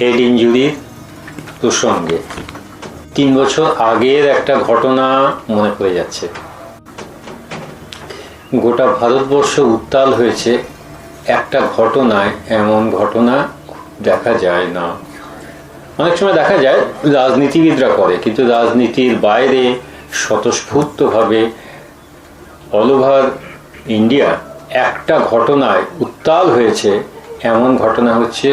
Head ইনজুরির প্রসঙ্গে 3 বছর আগের একটা ঘটনা মনে পড়ে যাচ্ছে। গোটা ভারতবর্ষ উত্তাল হয়েছে একটা ঘটনায়। এমন ঘটনা দেখা যায় না। অনেক সময় দেখা যায় রাজনীতিবিদরা করে, কিন্তু রাজনীতির বাইরে স্বতঃস্ফূর্তভাবে অল ওভার ইন্ডিয়া একটা ঘটনায় উত্তাল হয়েছে। এমন ঘটনা হচ্ছে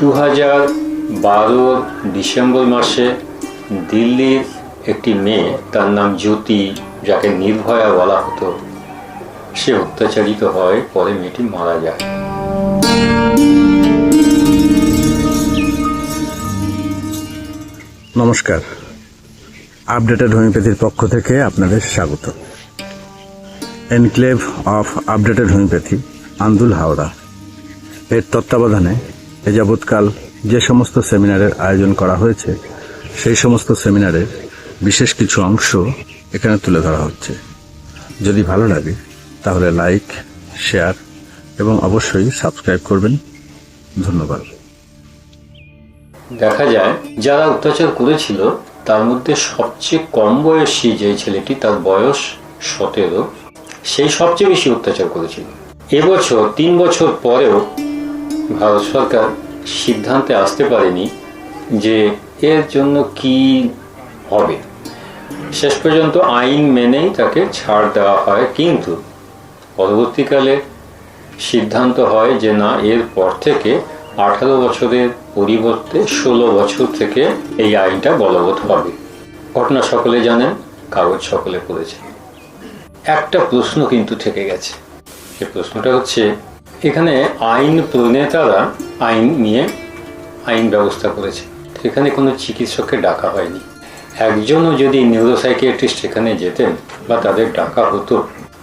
2012 ডিসেম্বর মাসে দিল্লির একটি মেয়ে, তার নাম জ্যোতি, যাকে নির্ভয়া বলা হতো, সে অত্যাচারিত হয়, পরে মেয়েটি মারা যায়। নমস্কার, আপডেটেড হোমিওপ্যাথির পক্ষ থেকে আপনাদের স্বাগত। Enclave of updated homeopathy, Andul, Howrah এর তত্ত্বাবধানে এ যাবৎকাল যে সমস্ত সেমিনারের আয়োজন করা হয়েছে, সেই সমস্ত সেমিনারের বিশেষ কিছু অংশ এখানে তুলে ধরা হচ্ছে। যদি ভালো লাগে তাহলে লাইক, শেয়ার এবং অবশ্যই সাবস্ক্রাইব করবেন। ধন্যবাদ। দেখা যায় যারা অত্যাচার করেছিল তার মধ্যে সবচেয়ে কম বয়সী যে ছেলেটি, তার বয়স 17, সেই সবচেয়ে বেশি অত্যাচার করেছিল। এবছর 3 বছর পরেও ভারত সরকার সিদ্ধান্তে আসতে পারেনি যে এর জন্য কি হবে। শেষ পর্যন্ত আইন মেনেই তাকে ছাড় দেওয়া হয়, কিন্তু পরবর্তীকালে সিদ্ধান্ত হয় যে না, এর পর থেকে 18 বছরের পরিবর্তে 16 বছর থেকে এই আইনটা বলবৎ হবে। ঘটনা সকলে জানেন, কাগজ সকলে পড়েছে। একটা প্রশ্ন কিন্তু থেকে গেছে। এই প্রশ্নটা হচ্ছে, এখানে আইন প্রণেতারা আইন নিয়ে আইন ব্যবস্থা করেছে, এখানে কোনো চিকিৎসককে ডাকা হয়নি। একজনও যদি নিউরোসাইকিয়াট্রিস্ট এখানে যেতেন বা তাদের ডাকা হতো,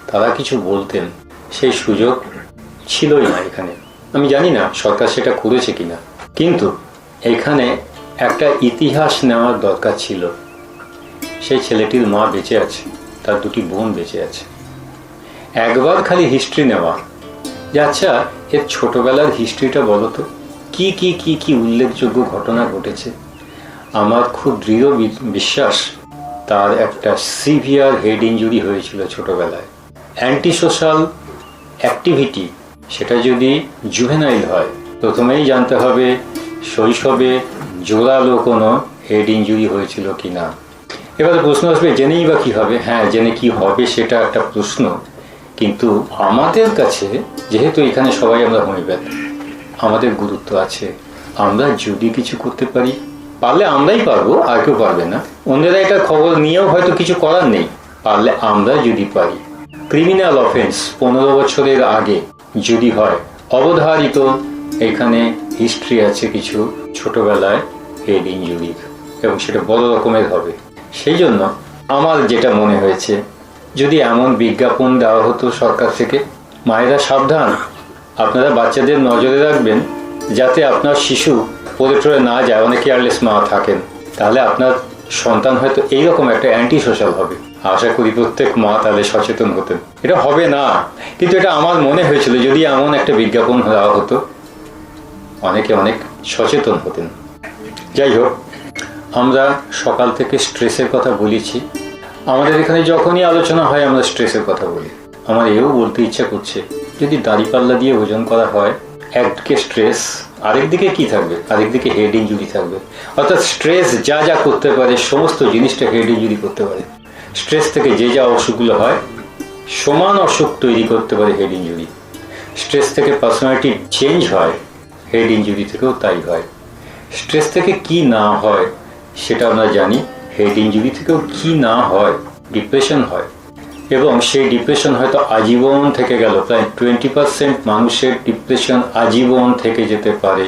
তারা কিছু বলতেন, সেই সুযোগ ছিলই না এখানে। আমি জানি না সরকার সেটা করেছে কিনা, কিন্তু এখানে একটা ইতিহাস নেওয়ার দরকার ছিল। সেই ছেলেটির মা বেঁচে আছে, তার 2টি বোন বেঁচে আছে। একবার খালি হিস্ট্রি নেওয়া, যে আচ্ছা এর ছোটবেলার হিস্ট্রিটা বলো তো, কি কি কি কি উল্লেখযোগ্য ঘটনা ঘটেছে। আমার খুব দৃঢ় বিশ্বাস তার একটা সিভিয়ার হেড ইনজুরি হয়েছিল ছোটবেলায়। অ্যান্টি সোশ্যাল অ্যাক্টিভিটি, সেটা যদি জুভেনাইল হয়, প্রথমেই জানতে হবে শৈশবে জোরালো কোনো হেড ইনজুরি হয়েছিল কি না। এবারে প্রশ্ন আসবে, জেনেই বা কী হবে? হ্যাঁ, জেনে কি হবে সেটা একটা প্রশ্ন, কিন্তু আমাদের কাছে যেহেতু এখানে সবাই আমরা হোমিওপ্যাথ, আমাদের গুরুত্ব আছে। আমরা যদি কিছু করতে পারি, পারলে আমরাই পারবো, আর কেউ পারবে না। অন্যরা এটা খবর নিয়েও হয়তো কিছু করার নেই, পারলে আমরা যদি পারি। ক্রিমিনাল অফেন্স 15 বছরের আগে যদি হয়, অবধারিত এখানে হিস্ট্রি আছে কিছু ছোটবেলায় হেড ইনজুরি, এবং সেটা বড় রকমের হবে। সেই জন্য আমার যেটা মনে হয়েছে, যদি এমন বিজ্ঞাপন দেওয়া হতো সরকার থেকে, মায়েরা সাবধান, আপনারা বাচ্চাদের নজরে রাখবেন যাতে আপনার শিশু পড়ে টরে না যায়, অনেক কেয়ারলেস মা থাকেন, তাহলে আপনার সন্তান হয়তো এইরকম একটা অ্যান্টি সোশ্যাল হবে। আশা করি প্রত্যেক মা তাহলে সচেতন হতেন। এটা হবে না, কিন্তু এটা আমার মনে হয়েছিল, যদি এমন একটা বিজ্ঞাপন দেওয়া হতো, অনেকে অনেক সচেতন হতেন। যাই হোক, আমরা সকাল থেকে স্ট্রেসের কথা বলেছি। আমাদের এখানে যখনই আলোচনা হয় আমরা স্ট্রেসের কথা বলি। আমার এও বলতে ইচ্ছা করছে, যদি দাঁড়িপাল্লা দিয়ে ওজন করা হয়, একদিকে স্ট্রেস, আরেকদিকে কি থাকবে? আরেকদিকে হেড ইনজুরি থাকবে। অর্থাৎ স্ট্রেস যা যা করতে পারে সমস্ত জিনিসটা হেড ইনজুরি করতে পারে। স্ট্রেস থেকে যে যা অসুখগুলো হয়, সমান অসুখ তৈরি করতে পারে হেড ইনজুরি। স্ট্রেস থেকে পার্সোনালিটি চেঞ্জ হয়, হেড ইনজুরি থেকেও তাই হয়। স্ট্রেস থেকে কি না হয় সেটা আমরা জানি, হেড ইনজুরি থেকেও কি না হয়, ডিপ্রেশন হয়, এবং সেই ডিপ্রেশন হয়তো আজীবন থেকে গেল। প্রায় 20% মানুষের ডিপ্রেশন আজীবন থেকে যেতে পারে।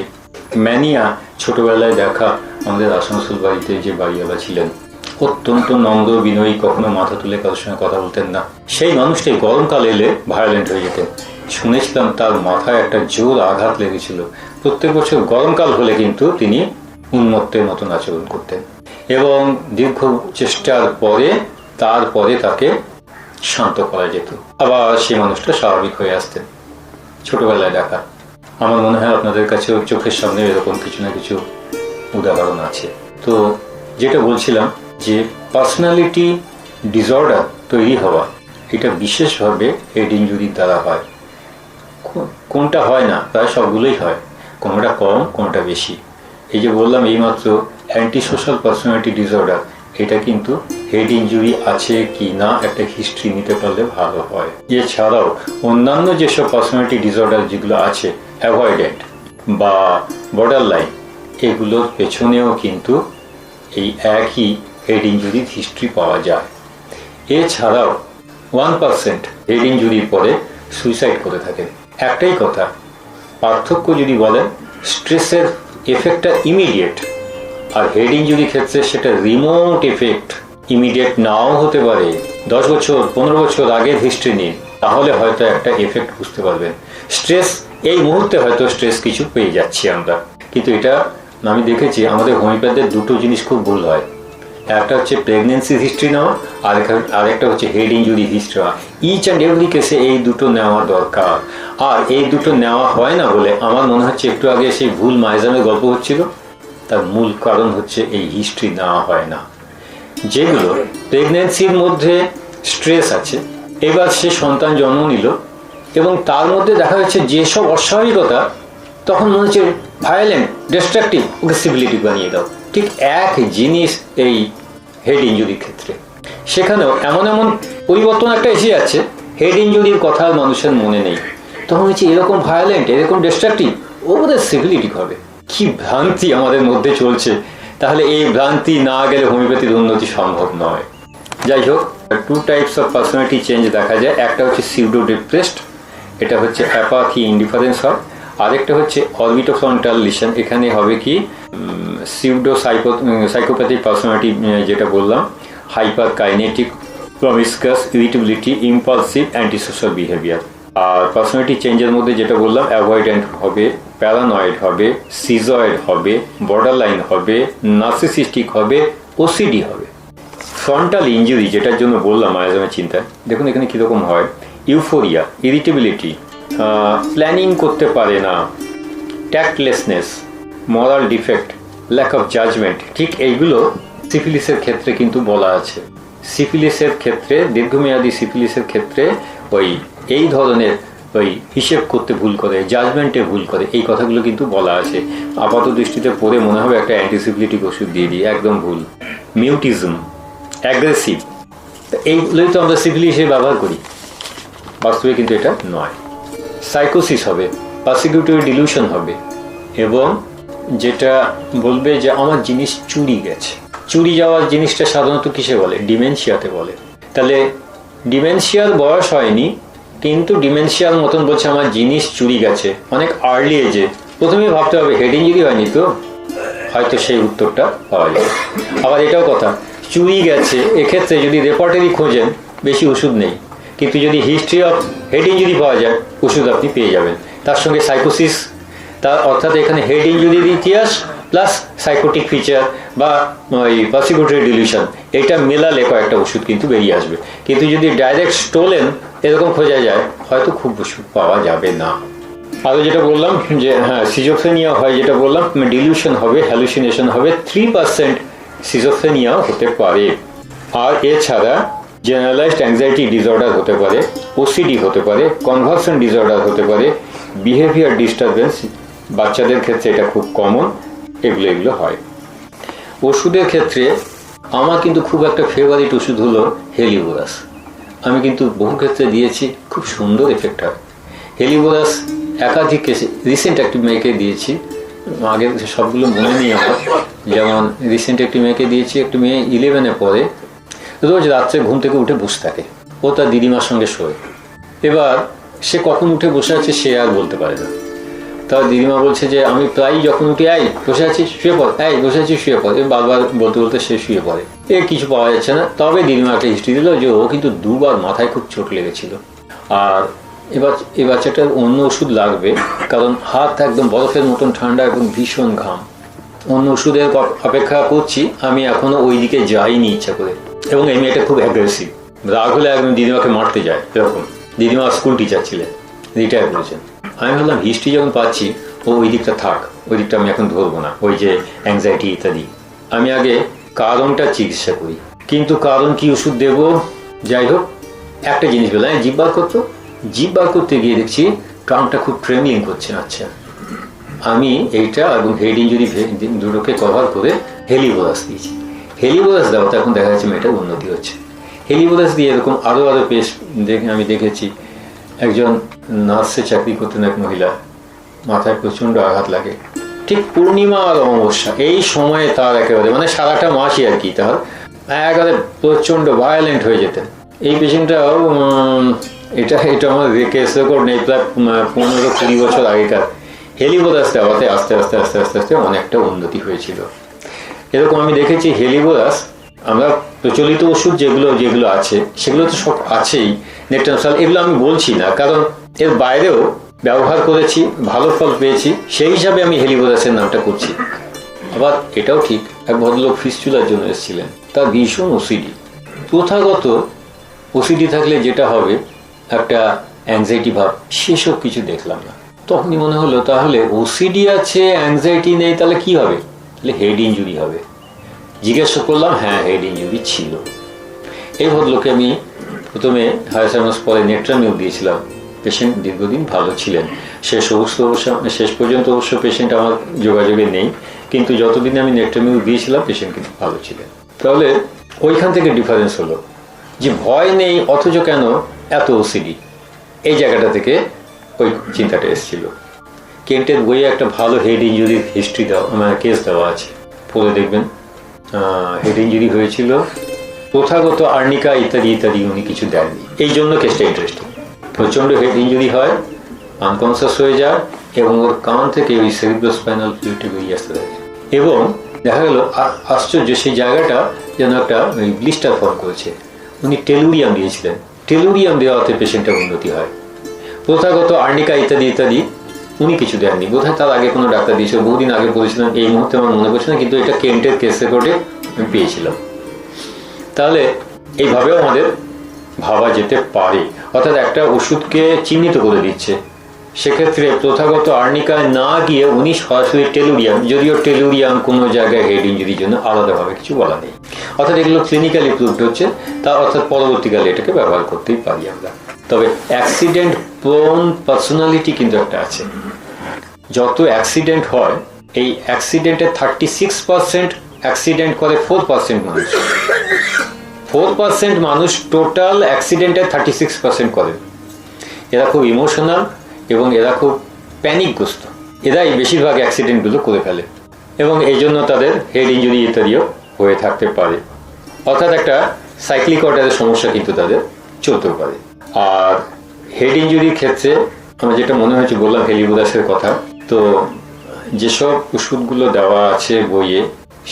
ম্যানিয়া, ছোটবেলায় দেখা আমাদের আসানসোল বাড়িতে যে বাড়িওয়ালা ছিলেন, অত্যন্ত নম্র বিনয়ী, কখনো মাথা তুলে কারোর সঙ্গে কথা বলতেন না, সেই মানুষটি গরমকাল এলে ভায়োলেন্ট হয়ে যেতেন। শুনেছিলাম তার মাথায় একটা জোর আঘাত লেগেছিল। প্রত্যেক বছর গরমকাল হলে কিন্তু তিনি উন্মত্তের মতন আচরণ করতেন, এবং দীর্ঘ চেষ্টার পরে তারপরে তাকে শান্ত করা যেত, আবার সেই মানুষটা স্বাভাবিক হয়ে আসতেন। ছোটবেলায় দেখা। আমার মনে হয় আপনাদের কাছেও চোখের সামনে এরকম কিছু না কিছু উদাহরণ আছে। তো যেটা বলছিলাম যে পার্সোনালিটি ডিসঅর্ডার তৈরি হওয়া এটা বিশেষভাবে হেড ইনজুরির দ্বারা হয়। কোনটা হয় না, প্রায় সবগুলোই হয়, কোনোটা কম কোনোটা বেশি। এই যে বললাম এইমাত্র অ্যান্টি সোশ্যাল পার্সোনালিটি ডিসঅর্ডার, এটা কিন্তু হেড ইনজুরি আছে কি না একটা হিস্ট্রি নিতে পারলে ভালো হয়। এছাড়াও অন্যান্য যেসব পার্সোনালিটি ডিসঅর্ডার যেগুলো আছে, অ্যাভয়েডেন্ট বা বর্ডার লাইন, এগুলোর পেছনেও কিন্তু এই একই হেড ইনজুরির হিস্ট্রি পাওয়া যায়। এছাড়াও 1% হেড ইনজুরির পরে সুইসাইড করে থাকেন। একটাই কথা, পার্থক্য যদি বলেন, স্ট্রেসের এফেক্টটা ইমিডিয়েট, আর হেড ইনজুরি ক্ষেত্রে সেটা রিমোট এফেক্ট, ইমিডিয়েট নাও হতে পারে। 10 বছর 15 বছর আগের হিস্ট্রি নিন, তাহলে হয়তো একটা এফেক্ট বুঝতে পারবেন। স্ট্রেস এই মুহূর্তে হয়তো স্ট্রেস কিছু পেয়ে যাচ্ছি আমরা, কিন্তু এটা আমি দেখেছি আমাদের হোমিওপ্যাথের দুটো জিনিস খুব ভুল হয়। একটা হচ্ছে প্রেগনেন্সি হিস্ট্রি নেওয়া, আরেকটা হচ্ছে হেড ইনজুরি হিস্ট্রি নেওয়া। ইচ অ্যান্ড এভরি কেসে এই দুটো নেওয়া দরকার, আর এই দুটো নেওয়া হয় না বলে আমার মনে হচ্ছে একটু আগে সেই ভুল মাইজামের গল্প হচ্ছিল, তার মূল কারণ হচ্ছে এই হিস্ট্রি নেওয়া হয় না। যেগুলো প্রেগনেন্সির মধ্যে স্ট্রেস আছে, এবার সে সন্তান জন্ম নিল এবং তার মধ্যে দেখা যাচ্ছে যেসব অস্বাভাবিকতা, তখন মনে হচ্ছে ভায়োলেন্ট, ডিস্ট্রাকটিভ, ওকে সিভিলিটি বানিয়ে দাও। ঠিক এক জিনিস এই হেড ইনজুরির ক্ষেত্রে, সেখানেও এমন এমন পরিবর্তন একটা এসে যাচ্ছে, হেড ইনজুরির কথা মানুষের মনে নেই, তখন হচ্ছে এরকম ভায়োলেন্ট, এরকম ডিস্ট্রাকটিভ, ও বোধ হয় সিভিলিটি হবে। কি ভ্রান্তি আমাদের মধ্যে চলছে! তাহলে এই ভ্রান্তি না গেলে হোমিওপ্যাথির উন্নতি সম্ভব নয়। যাই হোক, 2 টাইপস অফ পার্সোনালিটি চেঞ্জ দেখা যায়। একটা হচ্ছে সিউডো ডিপ্রেসড, এটা হচ্ছে অ্যাপাথি, ইনডিফারেন্স হয়। আরেকটা হচ্ছে অরবিটোফ্রন্টাল লিশন, এখানে হবে কি সিউডো সাইকোপ্যাথিক পার্সোনালিটি, যেটা বললাম, hyperkinetic, promiscuous, irritability, impulsive, antisocial behaviour. আর পার্সোনালিটি চেঞ্জের মধ্যে যেটা বললাম, অ্যাভয়েডেন্ট হবে, প্যারানয়েড হবে, সিজয়েড হবে, বর্ডার লাইন হবে, নার্সিসিস্টিক হবে, ওসিডি হবে। ফ্রন্টাল ইঞ্জুরি যেটার জন্য বললাম মায়াজামের চিন্তায়, দেখুন এখানে কীরকম হয়, ইউফোরিয়া, ইরিটেবিলিটি, প্ল্যানিং করতে পারে না, ট্যাক্টলেসনেস, মরাল ডিফেক্ট, ল্যাক অফ জাজমেন্ট। ঠিক এইগুলো সিফিলিসের ক্ষেত্রে কিন্তু বলা আছে। সিফিলিসের ক্ষেত্রে, দীর্ঘমেয়াদী সিফিলিসের ক্ষেত্রে এই ধরনের হিসেব করতে ভুল করে, জাজমেন্টে ভুল করে, এই কথাগুলো কিন্তু বলা আছে। আপাত দৃষ্টিতে পড়ে মনে হবে একটা অ্যান্টিসিফিলিটিক ওষুধ দিয়ে দিই, একদম ভুল। মিউটিজম, অ্যাগ্রেসিভ, এইগুলোই তো আমরা সিফিলিসে ব্যবহার করি, বাস্তবে কিন্তু এটা নয়। সাইকোসিস হবে, পারসিকিউটরি ডিলিউশন হবে, এবং যেটা বলবে যে আমার জিনিস চুরি গেছে। চুরি যাওয়ার জিনিসটা সাধারণত কিসে বলে? ডিমেনশিয়াতে বলে। তাহলে ডিমেনশিয়ার বয়স হয়নি, কিন্তু ডিমেনশিয়ার মতন বলছে আমার জিনিস চুরি গেছে, অনেক আর্লি এজে। প্রথমেই ভাবতে হবে হেড ইনজুরি হয়নি তো, হয়তো সেই উত্তরটা পাওয়া যায়। আবার এটাও কথা, চুরি গেছে এক্ষেত্রে যদি রেপার্টারি খোঁজেন বেশি ওষুধ নেই, কিন্তু যদি হিস্ট্রি অফ হেড ইনজুরি পাওয়া যায় ওষুধ আপনি পেয়ে যাবেন। তার সঙ্গে সাইকোসিস, তার অর্থাৎ এখানে হেড ইনজুরির ইতিহাস প্লাস সাইকোটিক ফিচার বা ওই পারসিকিউটরি ডিলিউশন, এটা মেলালে কয়েকটা ওষুধ কিন্তু বেরিয়ে আসবে। কিন্তু যদি ডাইরেক্ট স্টোলেন এরকম খোঁজা যায়, হয়তো খুব ওষুধ পাওয়া যাবে না। আরও যেটা বললাম যে হ্যাঁ, সিজোফ্রেনিয়া হয়, যেটা বললাম ডিলিউশন হবে, হ্যালুসিনেশন হবে, 3% সিজোফ্রেনিয়াও হতে পারে। আর এছাড়া জেনারেলাইজড অ্যাংজাইটি ডিসঅর্ডার হতে পারে, ওসিডি হতে পারে, কনভার্সন ডিসঅর্ডার হতে পারে, বিহেভিয়ার ডিস্টারবেন্স, বাচ্চাদের ক্ষেত্রে এটা খুব কমন, এগুলো হয়। ওষুধের ক্ষেত্রে আমার কিন্তু খুব একটা ফেভারিট ওষুধ হলো হেলিবোরাস। আমি কিন্তু বহু ক্ষেত্রে দিয়েছি, খুব সুন্দর এফেক্ট হয়। হেলিবোরাস একাধিক কেসে, রিসেন্ট একটি মেয়েকে দিয়েছি, আগে সবগুলো মনে নেই আমার, যেমন রিসেন্ট একটি মেয়েকে দিয়েছি, একটি মেয়ে 11-এ পড়ে, রোজ রাত্রে ঘুম থেকে উঠে বসে থাকে, ও তার দিদিমার সঙ্গে শোয়। এবার সে কখন উঠে বসে আছে সে আর বলতে পারে না। তার দিদিমা বলছে যে আমি প্রায় যখন উঠে বসে আছি শুয়ে পড়, বসে আছি শুয়ে পড়, বারবার বলতে বলতে সে শুয়ে পড়ে। কিছু পাওয়া যাচ্ছে না। তবে দিদিমা একটা হিস্ট্রি দিল যে ও কিন্তু 2 বার মাথায় খুব চোট লেগেছিল। আর এবার এই বাচ্চাটার অন্য ওষুধ লাগবে, কারণ হাত একদম বরফের মতন ঠান্ডা এবং ভীষণ ঘাম। অন্য ওষুধের অপেক্ষা করছি, আমি এখনো ওই দিকে যাইনি ইচ্ছা করে। এবং এই মেয়েটা খুব অ্যাগ্রেসিভ, রাগ হলে একদম দিদিমাকে মারতে যায় এরকম। দিদিমা স্কুল টিচার ছিলেন, রিটায়ার করেছেন। আমি ভাবলাম হিস্ট্রি যখন পাচ্ছি ওই দিকটা থাক, ওই দিকটা আমি এখন ধরবো না, ওই যে অ্যাংজাইটি ইত্যাদি। আমি আগে কারণটা চিকিৎসা করি, কিন্তু কারণ কি ওষুধ দেব। যাই হোক, একটা জিনিস বললাম, জিভ বার করতো, জিভ বার করতে গিয়ে দেখছি টাংটা খুব ট্রেমলিং করছে। আচ্ছা, আমি এইটা এবং হেড ইঞ্জুরি দুটোকে কভার করে হেলিবোরাস দিয়েছি। হেলিবোরাস দেওয়াতে এখন দেখা যাচ্ছে মেয়েটার উন্নতি হচ্ছে। হেলিবোরাস দিয়ে এরকম আরও পেশ আমি দেখেছি। একজন নার্সে চাকরি করতেন এক মহিলা, মাথায় প্রচণ্ড আঘাত লাগে, ঠিক পূর্ণিমা আর অমাবস্যা এই সময়ে তার একেবারে মানে সারাটা মাসই আর কি, তার একেবারে প্রচণ্ড ভায়োলেন্ট হয়ে যেতেন। এই পেশেন্টটাও এটা আমার কেস রেকর্ড নেই, প্রায় 15-20 বছর আগেকার। হেলিবোরাস দেওয়াতে আস্তে আস্তে আস্তে আস্তে আস্তে অনেকটা উন্নতি হয়েছিল। এরকম আমি দেখেছি হেলিবোরাস, আমরা প্রচলিত ওষুধ যেগুলো আছে সেগুলো তো সব আছেই, নেট্রামসাল এগুলো আমি বলছি না, কারণ এর বাইরেও ব্যবহার করেছি, ভালো ফল পেয়েছি, সেই হিসাবে আমি হেলিবোরাসের নামটা করছি। আবার এটাও ঠিক, এক ভদ্রলোক ফিস্চুলার জন্য এসেছিলেন, তার ভীষণ ওসিডি। প্রথাগত ওসিডি থাকলে যেটা হবে একটা অ্যাংজাইটি ভাব, সেসব কিছু দেখলাম না। তখনই মনে হলো তাহলে ওসিডি আছে, অ্যাংজাইটি নেই, তাহলে কি হবে? তাহলে হেড ইঞ্জুরি হবে। জিজ্ঞাসা করলাম, হ্যাঁ হেড ইঞ্জুরি ছিল। এই ভদ্রলোকে আমি প্রথমে হায়াসাইমাস পরে নেট্রামিউ দিয়েছিলাম, পেশেন্ট দীর্ঘদিন ভালো ছিলেন। শেষ পর্যন্ত অবশ্য পেশেন্ট আমার যোগাযোগে নেই, কিন্তু যতদিন আমি নেট্রামিউ দিয়েছিলাম পেশেন্ট কিন্তু ভালো ছিলেন। তাহলে ওইখান থেকে ডিফারেন্স হলো যে ভয় নেই অথচ কেন এত ওসিডি, এই জায়গাটা থেকে ওই চিন্তাটা এসেছিল। কেন্টের বইয়ে একটা ভালো হেড ইঞ্জুরির হিস্ট্রি কেস দেওয়া আছে, পড়ে দেখবেন। হেড ইঞ্জুরি হয়েছিল, প্রথাগত আর্নিকা ইত্যাদি ইত্যাদি উনি কিছু দেননি, এই জন্য কেসটা ইন্টারেস্টিং। প্রচণ্ড হেড ইঞ্জুরি হয়, আনকনসিয়াস হয়ে যায় এবং ওর কান থেকে ওই সেরিব্রোস্পাইনাল ফ্লুইডটা বেরিয়ে আসতে থাকে, এবং দেখা গেল আশ্চর্য সেই জায়গাটা যেন একটা ওই ব্লিস্টার ফর্ম করেছে। উনি টেলুরিয়াম দিয়েছিলেন, টেলুরিয়াম দেওয়াতে পেশেন্টের উন্নতি হয়। প্রথাগত আর্নিকা ইত্যাদি ইত্যাদি উনি কিছু দেননি, বোধহয় তার আগে কোনো ডাক্তার দিয়েছিল, বহুদিন আগে বলেছিলেন, এই মুহূর্তে আমার মনে পড়ছে না, কিন্তু এটা কেন্টের কেস রেকর্ডে আমি পেয়েছিলাম। তাহলে এইভাবেও আমাদের ভাবা যেতে পারে, অর্থাৎ একটা ওষুধকে চিহ্নিত করে দিচ্ছে। সেক্ষেত্রে প্রথাগত আর্নিকায় না গিয়ে উনি সরাসরি টেলুরিয়াম, যদিও টেলুরিয়াম কোনো জায়গায় হেড ইঞ্জুরির জন্য আলাদাভাবে কিছু বলা নেই, অর্থাৎ এগুলো ক্লিনিক্যালি প্রুভড হচ্ছে, তা অর্থাৎ পরবর্তীকালে এটাকে ব্যবহার করতেই পারি আমরা। তবে অ্যাক্সিডেন্ট প্রোন পার্সোনালিটি কিন্তু একটা আছে। যত অ্যাক্সিডেন্ট হয়, এই অ্যাক্সিডেন্টের 36% অ্যাক্সিডেন্ট করে 4% মানুষ। 4% মানুষ টোটাল অ্যাক্সিডেন্টের 36% করে। এরা খুব ইমোশনাল এবং এরা খুব প্যানিকগ্রস্ত, এরাই বেশিরভাগ অ্যাক্সিডেন্টগুলো করে ফেলে এবং এই জন্য তাদের হেড ইঞ্জুরি ইত্যাদিও হয়ে থাকতে পারে। অর্থাৎ একটা সাইক্লিক অর্ডারের সমস্যা কিন্তু তাদের চলতেও পারে। আর হেড ইঞ্জুরির ক্ষেত্রে আমার যেটা মনে হয়েছে, বললাম হেলিবোরাসের কথা, তো যেসব ওষুধগুলো দেওয়া আছে বইয়ে,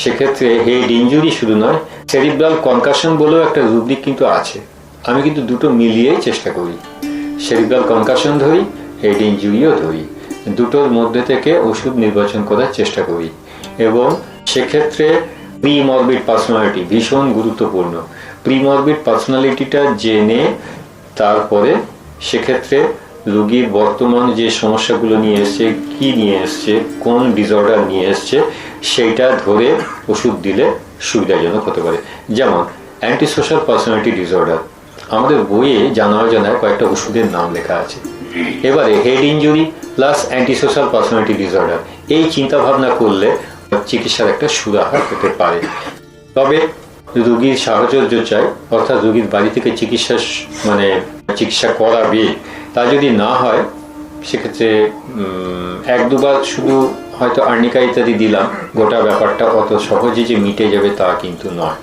সেক্ষেত্রে হেড ইঞ্জুরি শুধু নয়, সেরিব্রাল কনকাশন বলেও একটা রুব্রিক কিন্তু আছে। আমি কিন্তু দুটো মিলিয়েই চেষ্টা করি, সেরিব্রাল কনকাশন ধরি, হেড ইঞ্জুরিও ধরি, দুটোর মধ্যে থেকে ওষুধ নির্বাচন করার চেষ্টা করি। এবং সেক্ষেত্রে প্রিমরবিড পার্সোনালিটি ভীষণ গুরুত্বপূর্ণ। প্রিমরবিড পার্সোনালিটিটা জেনে তারপরে সেক্ষেত্রে রোগীর বর্তমান যে সমস্যাগুলো নিয়ে এসছে, কি নিয়ে এসছে, কোন ডিসঅর্ডার নিয়ে এসছে, সেইটা ধরে ওষুধ দিলে সুবিধাজনক হতে পারে। যেমন অ্যান্টি সোশ্যাল পার্সোনালিটি ডিসঅর্ডার, আমাদের বইয়ে জানা অজানায় কয়েকটা ওষুধের নাম লেখা আছে। এবারে head injury plus anti social personality disorder, এই চিন্তা ভাবনা করলে চিকিৎসার একটা সুরাহা হতে পারে। তবে রোগীর সাহচর্য চাই, অর্থাৎ রোগীর বাড়ি থেকে চিকিৎসা করাবে, তা যদি না হয় সেক্ষেত্রে 1-2 বার শুধু হয়তো আর্নিকা ইত্যাদি দিলাম, গোটা ব্যাপারটা অত সহজে যে মিটে যাবে তা কিন্তু নয়।